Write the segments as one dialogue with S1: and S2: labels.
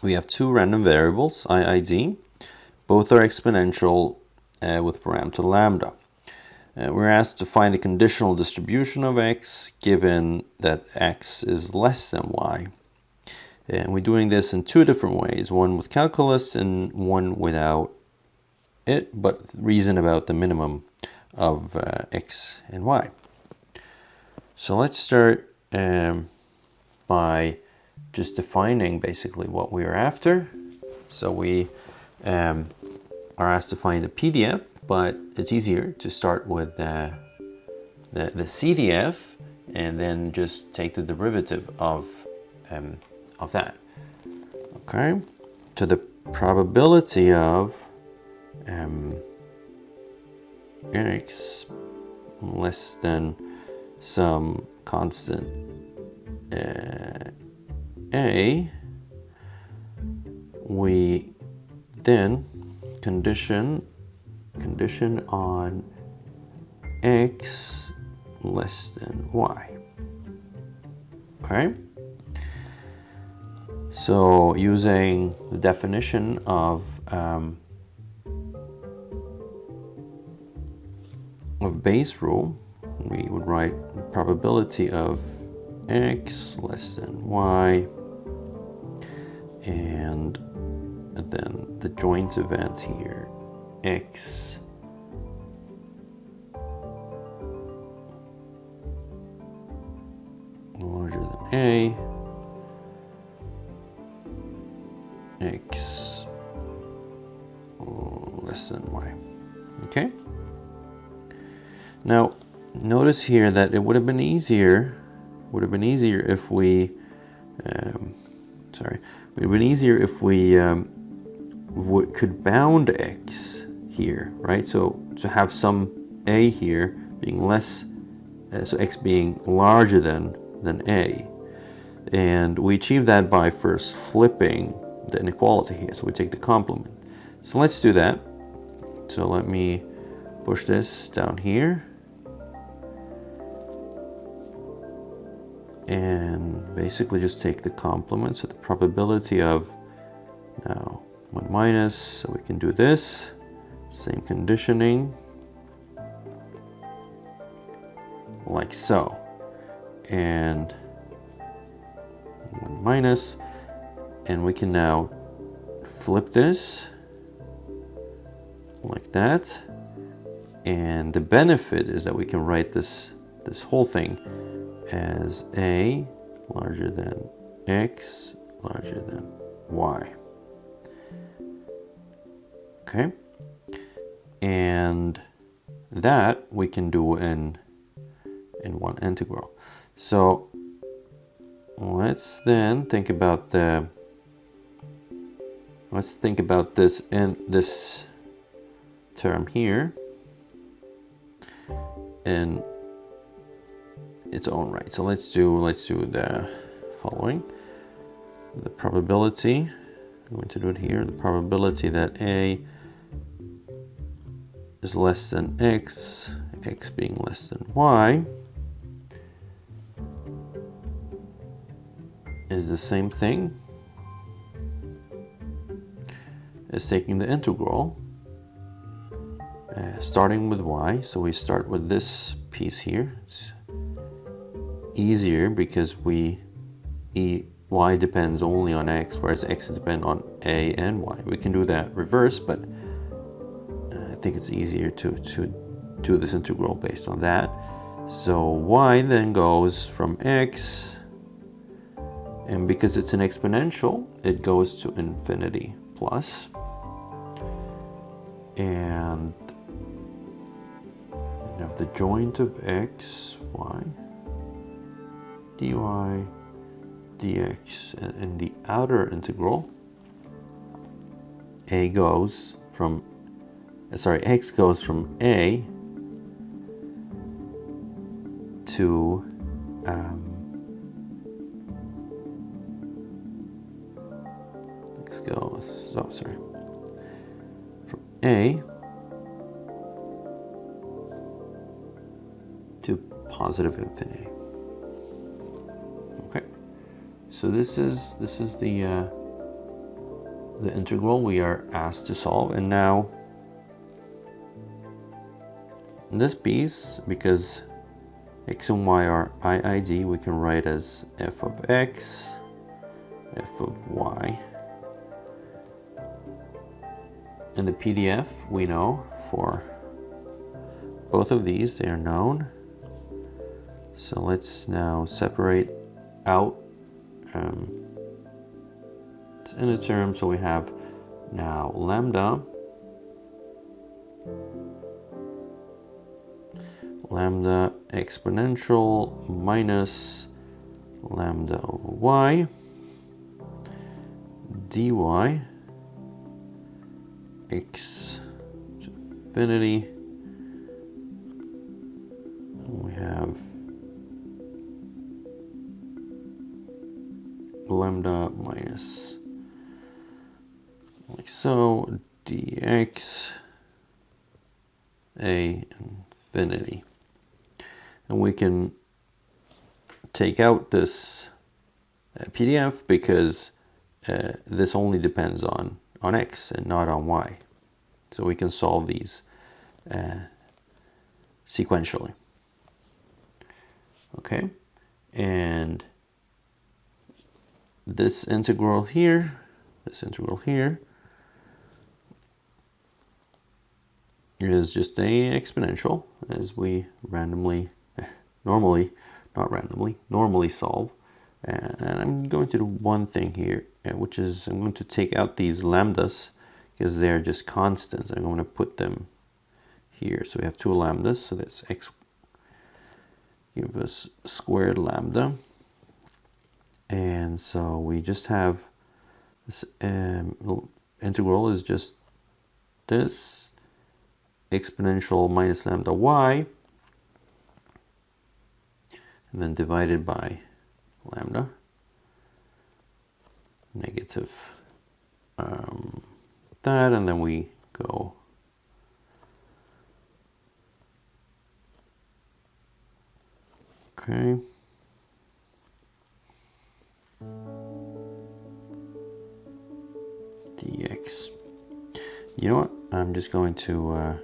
S1: we have two random variables, i.i.d. Both are exponential with parameter lambda. We're asked to find a conditional distribution of x given that x is less than y. And we're doing this in two different ways, one with calculus and one without it, but reason about the minimum of x and y. So let's start by just defining basically what we are after. So we are asked to find a PDF, but it's easier to start with the CDF and then just take the derivative of that. Okay, to the probability of x less than some constant a, we then condition on x less than y. Okay, so using the definition of Bayes' rule, we would write probability of x less than y, and then the joint event here, x larger than a, x less than y. Okay. Now notice here that it would have been easier if we could bound x here, right? So to have some a here being less, so x being larger than a, and we achieve that by first flipping the inequality here. So we take the complement. So let's do that. So let me push this down here. And basically just take the complement, so the probability of now 1 minus, so we can do this, same conditioning, like so, and 1 minus, and we can now flip this like that, and the benefit is that we can write this whole thing as a larger than x larger than y. Okay, and that we can do in one integral. So let's then think about this in this term here in its own right. So let's do the following. The probability, I'm going to do it here, the probability that a is less than x, x being less than y, is the same thing as taking the integral starting with y. So we start with this piece here. It's easier because y depends only on x, whereas x depends on a and y. We can do that reverse, but I think it's easier to do this integral based on that. So y then goes from x, and because it's an exponential, it goes to infinity plus, and we have the joint of x, y, dy, dx, and in the outer integral, x goes from a to from a to positive infinity. Okay, so this is the the integral we are asked to solve. And now this piece, because x and y are i.i.d, we can write as f of x, f of y. In the PDF, we know for both of these, they are known. So let's now separate out in a term. So we have now lambda exponential minus lambda over y dy x to infinity. We have lambda minus, like so, dx a infinity. And we can take out this PDF because this only depends on x and not on y. So we can solve these sequentially. Okay, and this integral here is just a exponential, as we normally solve. And I'm going to do one thing here, which is I'm going to take out these lambdas because they're just constants. I'm going to put them here. So we have two lambdas, so that's x give us squared lambda. And so we just have this integral is just this exponential minus lambda y, and then divided by lambda negative that, and then we go okay. Dx. You know what? I'm just going to,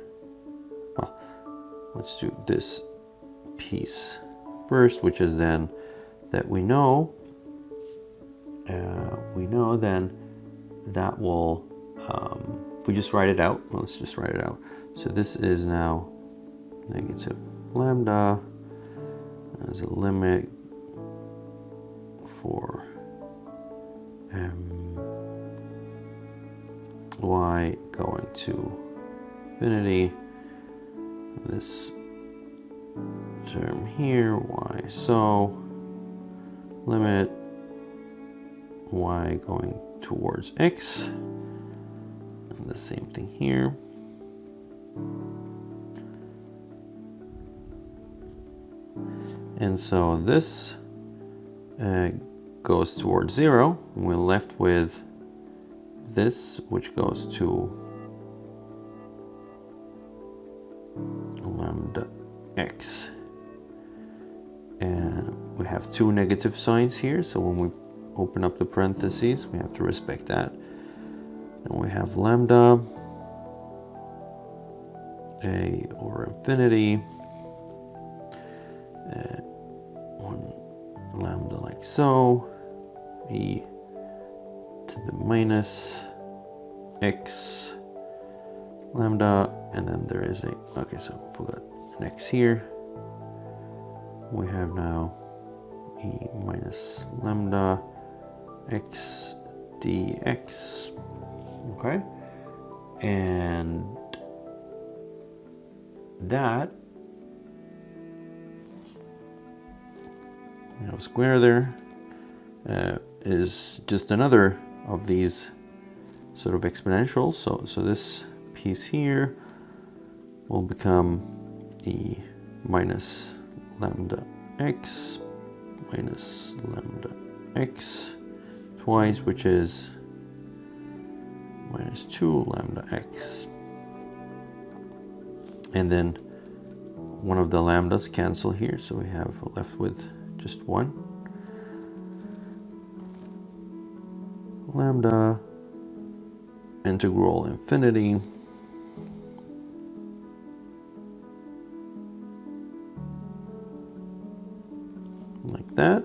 S1: well, let's do this piece first, which is then that we know then that will, if we just write it out, well, let's just write it out. So this is now negative lambda as a limit for y going to infinity. This term here, y, so limit y going towards x, and the same thing here. And so this goes towards 0, and we're left with this, which goes to lambda x. And we have two negative signs here, so when we open up the parentheses, we have to respect that. And we have lambda a over infinity, one lambda like so, e to the minus x lambda, and then there is a, okay, so forgot an x here. We have now e minus lambda x dx, okay, and that, you know, square there is just another of these sort of exponentials. So this piece here will become e minus lambda x minus lambda x twice, which is minus 2 lambda x. And then one of the lambdas cancel here, so we have left with just one. Lambda integral infinity like that.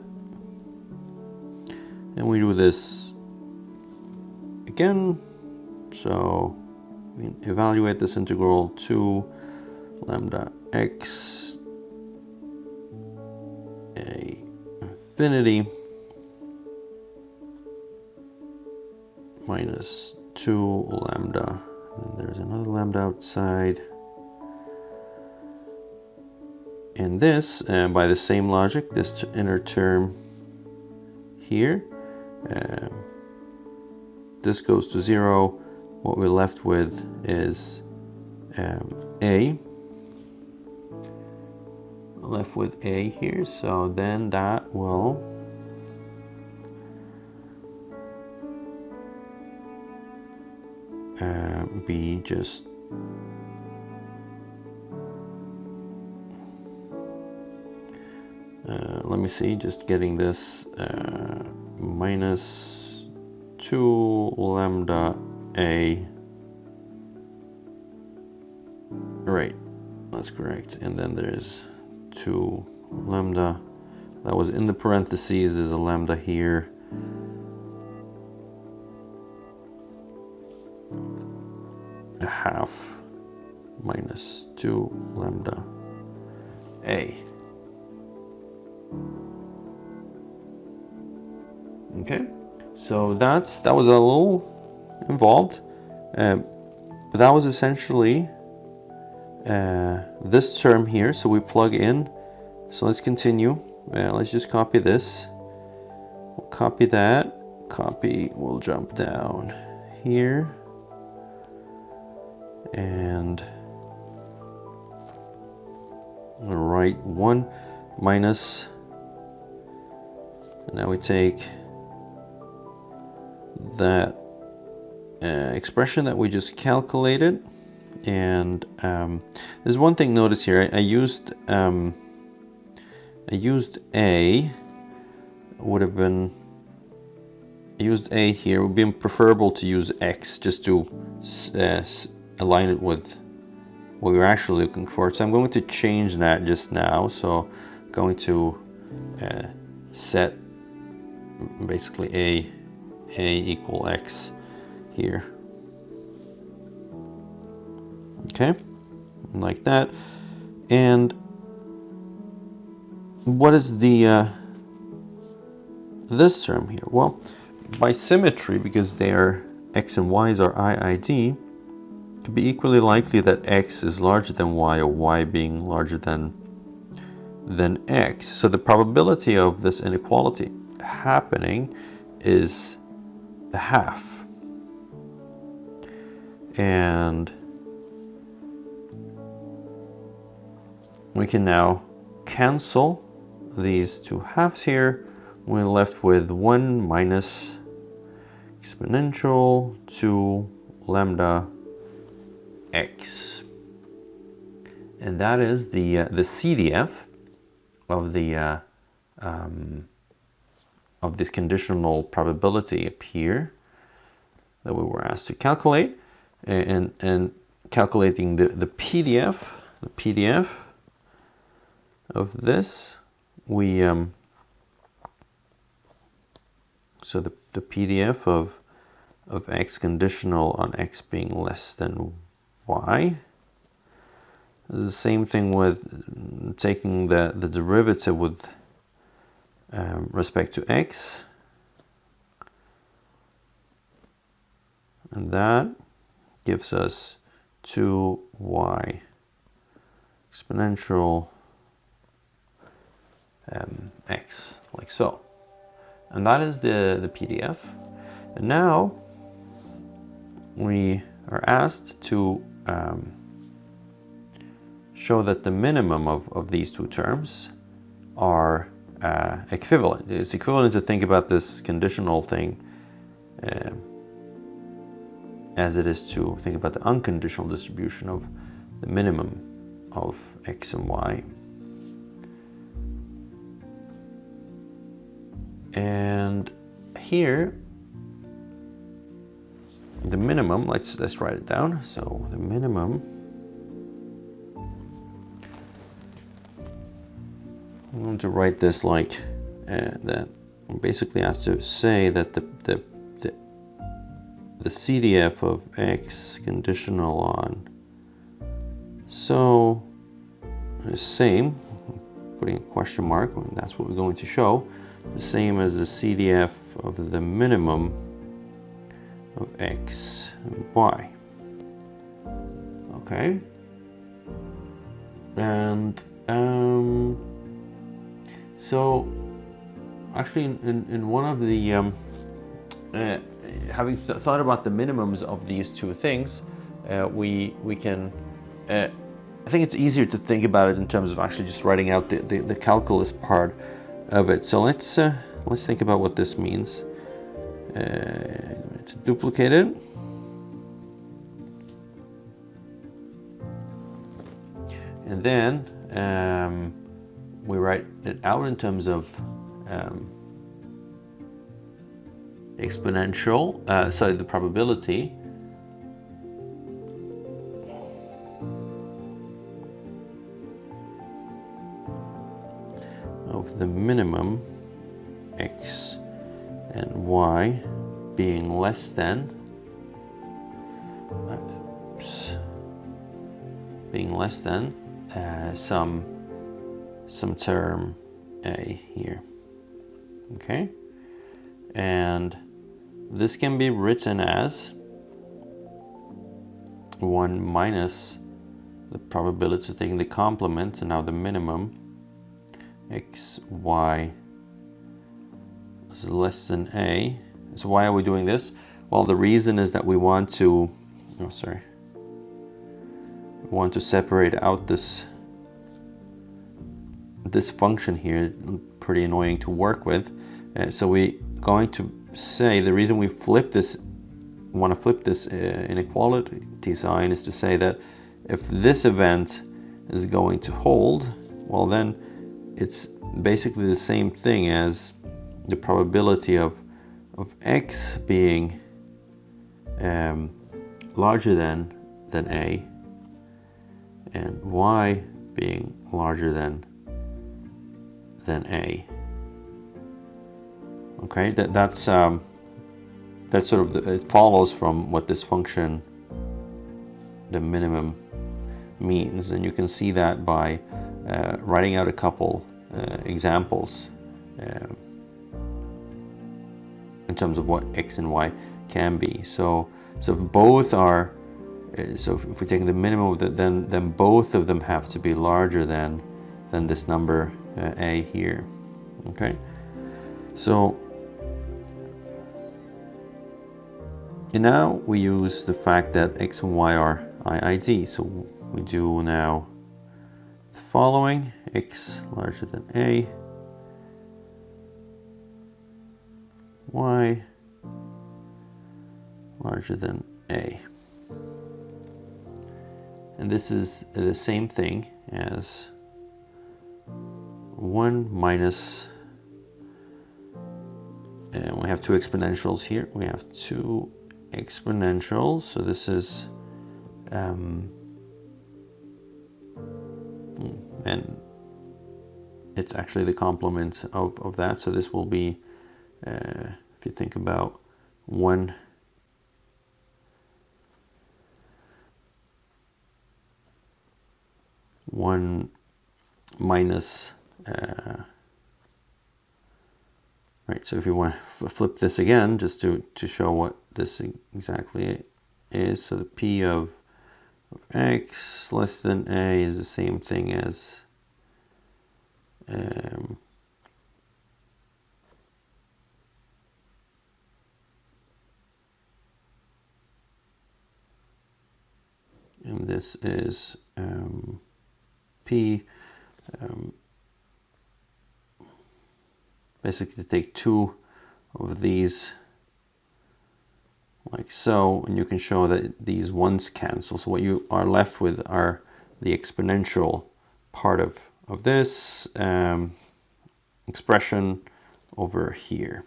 S1: And we do this again. So we evaluate this integral to lambda x a infinity minus 2 lambda. And there's another lambda outside. And this, by the same logic, this inner term here, this goes to 0. What we're left with is a. Left with a here, so then that will be just let me see, just getting this minus 2 lambda a. Right, that's correct. And then there's 2 lambda. That was in the parentheses. There's a lambda here. A half minus 2 lambda a. Okay, so that was a little involved, but that was essentially this term here. So we plug in. So let's continue. Let's just copy this. We'll copy that. Copy. We'll jump down here. And write 1 minus. And now we take that expression that we just calculated. And there's one thing, notice here, I used a, would have been, I used a here, it would be preferable to use x just to align it with what we're actually looking for. So I'm going to change that just now. So I'm going to set basically a equal x here. Okay, like that. And what is the this term here? Well, by symmetry, because their x and y's are i.i.d, it could be equally likely that x is larger than y, or y being larger than x. So the probability of this inequality happening is a half. And we can now cancel these two halves here. We're left with 1 minus exponential 2 lambda x. And that is the CDF of the of this conditional probability up here that we were asked to calculate, and calculating the PDF of this, we so the PDF of x conditional on x being less than y. It's the same thing with taking the derivative with respect to x, and that gives us 2y exponential x, like so. And that is the PDF. And now we are asked to show that the minimum of these two terms are equivalent. It's equivalent to think about this conditional thing as it is to think about the unconditional distribution of the minimum of x and y. And here the minimum, let's write it down. So the minimum, I'm going to write this like that. Basically has to say that the CDF of x conditional on, so the same, putting a question mark, and that's what we're going to show, the same as the CDF of the minimum of x and y. Okay, and so actually in one of the having thought about the minimums of these two things, we can I think it's easier to think about it in terms of actually just writing out the calculus part of it. So let's think about what this means. To duplicate it, and then we write it out in terms of exponential, sorry, the probability of the minimum x and y being less than some term a here. Okay, and this can be written as 1 minus the probability of taking the complement, and now the minimum x, y is less than a. So why are we doing this? Well, the reason is that we want to, separate out this function here, pretty annoying to work with. So we're going to say the reason we want to flip this inequality sign is to say that if this event is going to hold, well then it's basically the same thing as the probability of x being larger than a, and y being larger than a. Okay, that's sort of it follows from what this function, the minimum, means, and you can see that by writing out a couple examples in terms of what x and y can be. So if both are, so if we take the minimum of then both of them have to be larger than this number a here. Okay, so and now we use the fact that x and y are i.i.d. So we do now the following: x larger than a, y larger than a. And this is the same thing as 1 minus, and we have two exponentials here. We have two exponentials, so this is and it's actually the complement of that. So this will be, if you think about 1 minus, right, so if you want to flip this again, just to show what this exactly is, so the p of x less than a is the same thing as and this is p, basically to take two of these like so, and you can show that these ones cancel. So what you are left with are the exponential part of this expression over here.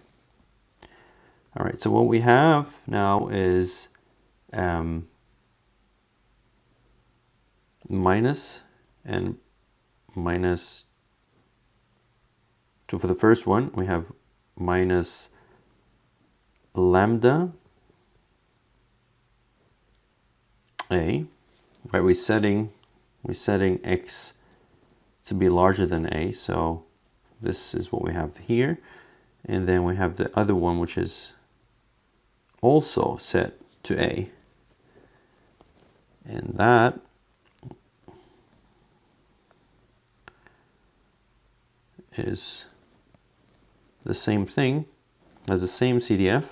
S1: All right, so what we have now is minus and minus. So for the first one, we have minus lambda a, right? We're setting x to be larger than a, so this is what we have here. And then we have the other one, which is also set to a, and that is the same thing, has the same CDF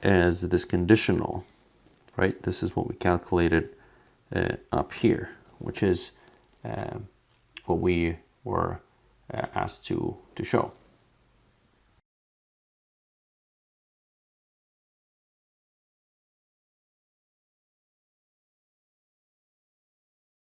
S1: as this conditional, right? This is what we calculated up here, which is what we were asked to show.